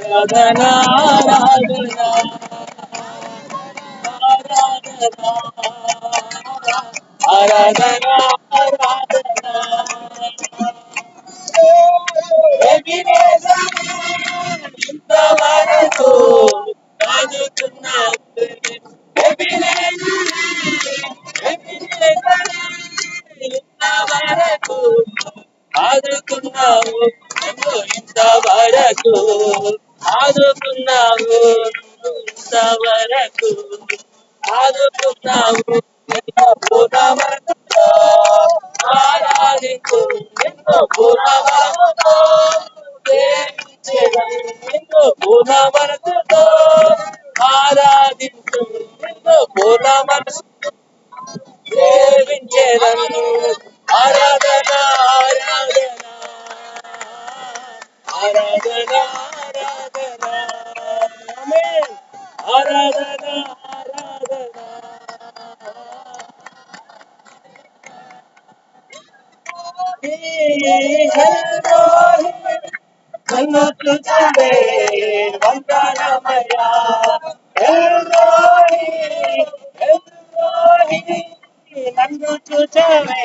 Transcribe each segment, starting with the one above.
ఆరాధనా ఆరాధనా ఆరాధనా ఆరాధనా ఇంతవరకు ఆదుకున్నావు ఇంతవరకు ఆదుకున్నావు ఇంతవరకు ఆదుకున్నావు ఇంతవరకు ఆదుకున్నావు పూర్ణమనసుతో ఆరాధించు ఎంతో పూర్ణమనసుతో ఎంతో పూర్ణమనసుతో ఆరాధించు ఎంతో పూర్ణమనసుతో సేవించేదను ఆరాధన ఆరాధన ఆరాధన ఆరాధన ఆరాధన నన్ను చూచవే వందనమయ్యా నన్ను చూచవే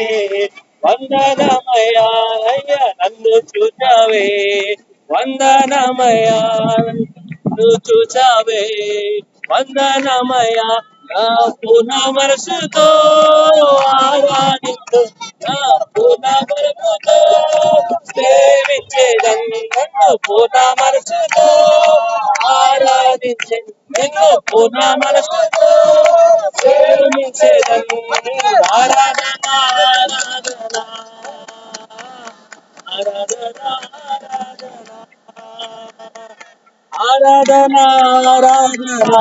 వందనమయ్యా అయ్యా నన్ను చూచవే వందనమయ్యా నన్ను చూచవే వందనమయ్యా నా పూర్ణ మనసుతో ఆరాధిస్తూ నా పూర్ణ మనసుతో సేవించేదను నన్ను పూర్ణ మనసుతో ఆరాధించే నిన్ను పూర్ణ మనసుతో సేవించేదను ఆరాధన ఆరాధన ఆరాధన ఆరాధన ఆరాధన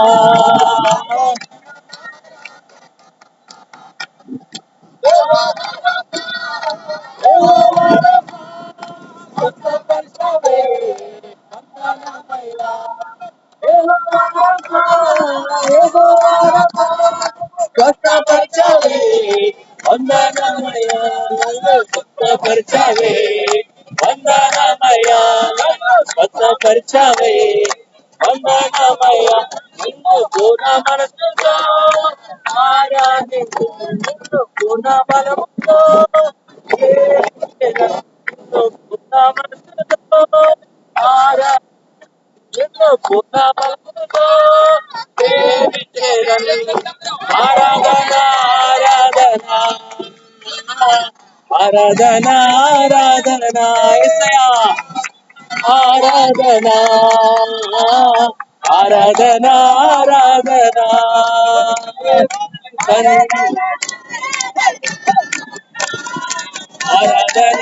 స్వస్థపరచవే వందనమయ్యా స్వస్థపరచవే వందనమయ్యా స్వస్థపరచవే వందనమయ్యా నిన్ను పూర్ణ మనసుతో ఆరాధించు నిన్ను పూర్ణ బలముతో పూర్ణ మనసుతో నిన్ను పూర్ణ బలముతో ఆరాధన ఆరాధన ఆరాధన యేసయ్యా ఆరాధన ఆరాధన ఆరాధన ఆరాధన ఆరాధన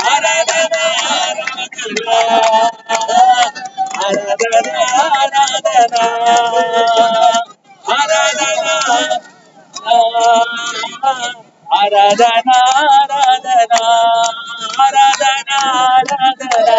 ఆరాధన ఆరాధన ఆరాధన ఆరాధన ఆరాధన ఆరాధన ఆరాధన